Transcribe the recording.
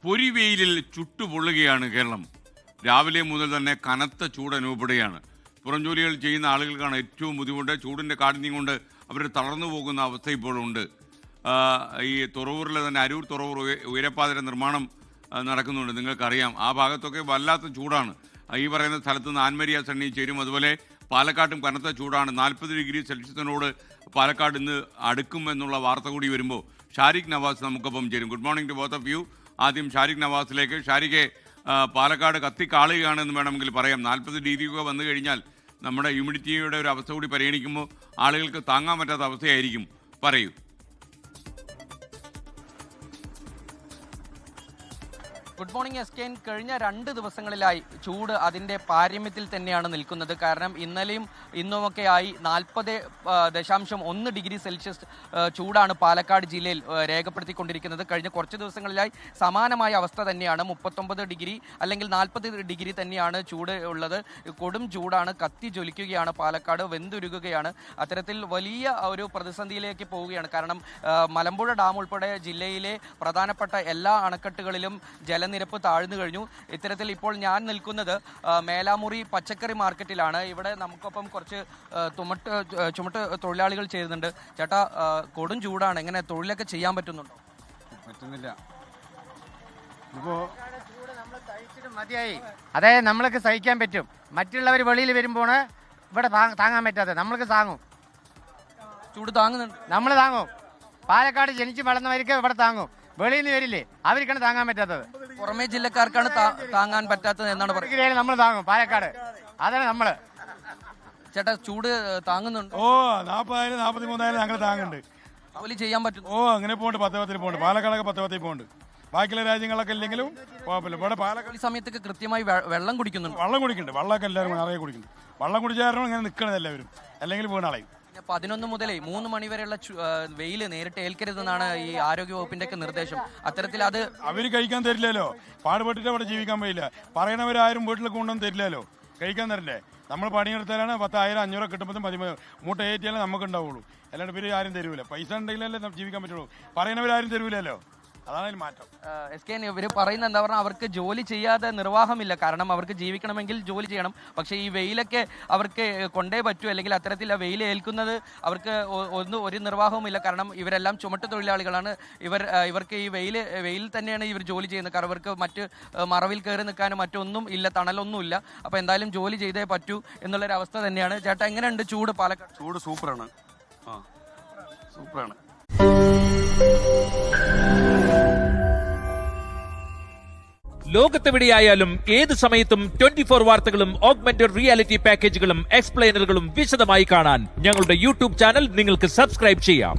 പൊരിവെയിലിൽ ചുട്ടുപൊള്ളുകയാണ് കേരളം. രാവിലെ മുതൽ തന്നെ കനത്ത ചൂട് അനുഭവപ്പെടുകയാണ്. പുറം ജോലികൾ ചെയ്യുന്ന ആളുകൾക്കാണ് ഏറ്റവും ബുദ്ധിമുട്ട്. ചൂടിൻ്റെ കാഠിന്യം കൊണ്ട് അവർ തളർന്നു പോകുന്ന അവസ്ഥ ഇപ്പോഴുണ്ട്. ഈ തുറവൂരിലെ തന്നെ അരൂർ തുറവൂർ ഉയരപ്പാതയുടെ നിർമ്മാണം നടക്കുന്നുണ്ട്. നിങ്ങൾക്കറിയാം, ആ ഭാഗത്തൊക്കെ വല്ലാത്ത ചൂടാണ്. ഈ പറയുന്ന സ്ഥലത്ത് നിന്ന് ആൻമരിയ സണ്ണി ചേരും. അതുപോലെ പാലക്കാട്ടും കനത്ത ചൂടാണ്. 40 ഡിഗ്രി സെൽഷ്യസിനോട് പാലക്കാട് ഇന്ന് അടുക്കും എന്നുള്ള വാർത്ത കൂടി വരുമ്പോൾ ഷാരിഖ് നവാസ് നമുക്കൊപ്പം ചേരും. Good morning to both of you. ആദ്യം ഷാരിഖ് നവാസിലേക്ക്. ഷാരിഖെ, പാലക്കാട് കത്തിക്കാളുകയാണെന്ന് വേണമെങ്കിൽ പറയാം. 40 ഡിഗ്രി ഒക്കെ വന്നു കഴിഞ്ഞാൽ നമ്മുടെ ഹ്യൂമിഡിറ്റിയുടെ ഒരു അവസ്ഥ കൂടി പരിഗണിക്കുമ്പോൾ ആളുകൾക്ക് താങ്ങാൻ പറ്റാത്ത അവസ്ഥയായിരിക്കും. പറയൂ. ഗുഡ് മോർണിംഗ് എസ്കെൻ. കഴിഞ്ഞ 2 ദിവസങ്ങളിലായി ചൂട് അതിൻ്റെ പാരമ്യത്തിൽ തന്നെയാണ് നിൽക്കുന്നത്. കാരണം ഇന്നലെയും ഇന്നുമൊക്കെയായി 40.1 ഡിഗ്രി സെൽഷ്യസ് ചൂടാണ് പാലക്കാട് ജില്ലയിൽ രേഖപ്പെടുത്തിക്കൊണ്ടിരിക്കുന്നത്. കഴിഞ്ഞ കുറച്ച് ദിവസങ്ങളിലായി സമാനമായ അവസ്ഥ തന്നെയാണ്. 39 ഡിഗ്രി അല്ലെങ്കിൽ 40 ഡിഗ്രി തന്നെയാണ് ചൂട് ഉള്ളത്. കൊടും ചൂടാണ്, കത്തി ജ്വലിക്കുകയാണ്, പാലക്കാട് വെന്തുരുകുകയാണ്. അത്തരത്തിൽ വലിയ ഒരു പ്രതിസന്ധിയിലേക്ക് പോവുകയാണ്. കാരണം മലമ്പുഴ ഡാം ഉൾപ്പെടെ ജില്ലയിലെ പ്രധാനപ്പെട്ട എല്ലാ അണക്കെട്ടുകളിലും ജലനിരപ്പ് താഴ്ന്നു കഴിഞ്ഞു. ഇത്തരത്തിൽ ഇപ്പോൾ ഞാൻ നിൽക്കുന്നത് മേലാമുറി പച്ചക്കറി മാർക്കറ്റിലാണ്. ഇവിടെ നമുക്കൊപ്പം കുറച്ച് ചുമട്ട് തൊഴിലാളികൾ ചേരുന്നുണ്ട്. ചേട്ടാ, കൊടും ചൂടാണ്, എങ്ങനെ തൊഴിലൊക്കെ ചെയ്യാൻ പറ്റുന്നുണ്ടോ? പറ്റുന്നില്ല. മതിയായി. അതായത് നമ്മൾക്ക് സഹിക്കാൻ പറ്റും. മറ്റുള്ളവർ വെളിയിൽ വരുമ്പോൾ ഇവിടെ താങ്ങാൻ പറ്റാതെ നമ്മൾക്ക് താങ്ങും. ചൂട് താങ്ങുന്നുണ്ട്, നമ്മൾ താങ്ങും. പാലക്കാട് ജനിച്ച് വളർന്നവർക്ക് ഇവിടെ താങ്ങും. വെളിയിൽ നിന്ന് വരില്ലേ, അവർക്കാണ് താങ്ങാൻ പറ്റാത്തത്. പുറമേ ജില്ലക്കാർക്കാണ് താങ്ങാൻ പറ്റാത്തത് എന്നാണ് പറയുന്നത്. നമ്മൾ താങ്ങും പാലക്കാട്, അതാണ് നമ്മള്. ചേട്ടാ, ചൂട് താങ്ങുന്നുണ്ട്? 40,000 43,000 ഞങ്ങൾ താങ്ങുന്നുണ്ട്. ജോലി ചെയ്യാൻ പറ്റും? അങ്ങനെ പോണ്ട്. 10 പോണ്ട്. പാലക്കാടൊക്കെ 10 പോണ്ട്. ബാക്കിയുള്ള രാജ്യങ്ങളൊക്കെ ഇല്ലെങ്കിലും കുഴപ്പമില്ല. ഇവിടെ പാലക്കാട് ഈ സമയത്തൊക്കെ കൃത്യമായി വെള്ളം കുടിക്കുന്നുണ്ട്. വെള്ളം കുടിക്കുന്നുണ്ട്. വെള്ളമൊക്കെ എല്ലാവരും നിറയെ കുടിക്കുന്നുണ്ട്. വെള്ളം കുടിച്ചാലും ഇങ്ങനെ നിൽക്കണത് എല്ലാവരും, അല്ലെങ്കിൽ വീണാളയും. 11 മുതലേ 3 മണി വരെയുള്ള വെയിൽ നേരിട്ട് ഏൽക്കരുതെന്നാണ് ഈ ആരോഗ്യ വകുപ്പിന്റെ ഒക്കെ നിർദ്ദേശം. അത്തരത്തിൽ അത് അവര് കഴിക്കാൻ തരില്ലല്ലോ. പാടുപെട്ടിട്ട് അവിടെ ജീവിക്കാൻ കഴിയില്ല. പറയണവരാരും വീട്ടിൽ കൊണ്ടൊന്നും തരില്ലല്ലോ. കഴിക്കാൻ തരില്ലേ? നമ്മൾ പണിയെടുത്താലാണ് 10,000 500 കിട്ടുമ്പോൾ മതി മൂട്ട ഏറ്റിയാലേ നമുക്ക് ഉണ്ടാവുള്ളൂ. അല്ലാണ്ട് പിന്നെ ആരും തരൂല. പൈസ ഉണ്ടെങ്കിലല്ലേ ജീവിക്കാൻ പറ്റുള്ളൂ. പറയണവരാരും തരൂലല്ലോ. അതാണ് അതിൽ മാറ്റം. എസ്കെൻ, ഇവർ പറയുന്നത് എന്താ പറഞ്ഞാൽ അവർക്ക് ജോലി ചെയ്യാതെ നിർവാഹമില്ല. കാരണം അവർക്ക് ജീവിക്കണമെങ്കിൽ ജോലി ചെയ്യണം. പക്ഷേ ഈ വെയിലൊക്കെ അവർക്ക് കൊണ്ടേ പറ്റൂ. അല്ലെങ്കിൽ അത്തരത്തിൽ ആ വെയിൽ ഏൽക്കുന്നത് അവർക്ക് ഒരു നിർവാഹവുമില്ല. കാരണം ഇവരെല്ലാം ചുമട്ട് തൊഴിലാളികളാണ്. ഇവർക്ക് ഈ വെയിൽ തന്നെയാണ് ഇവർ ജോലി ചെയ്യുന്നത്. കാരണം ഇവർക്ക് മറ്റ് മറവിൽ കയറി നിൽക്കാനും മറ്റൊന്നും ഇല്ല, തണലൊന്നുമില്ല. അപ്പോൾ എന്തായാലും ജോലി ചെയ്തേ പറ്റൂ എന്നുള്ളൊരവസ്ഥ തന്നെയാണ്. ചേട്ടാ, എങ്ങനെയുണ്ട് ചൂട് പാലക്കാട്? ചൂട് സൂപ്പറാണ്. സൂപ്പറാണ്. ലോകത്തെവിടെയായാലും ഏത് സമയത്തും 24 വാർത്തകളും ഓഗ്മെന്റഡ് റിയാലിറ്റി പാക്കേജുകളും എക്സ്പ്ലെയിനറുകളും വിശദമായി കാണാൻ ഞങ്ങളുടെ യൂട്യൂബ് ചാനൽ നിങ്ങൾക്ക് സബ്സ്ക്രൈബ് ചെയ്യാം.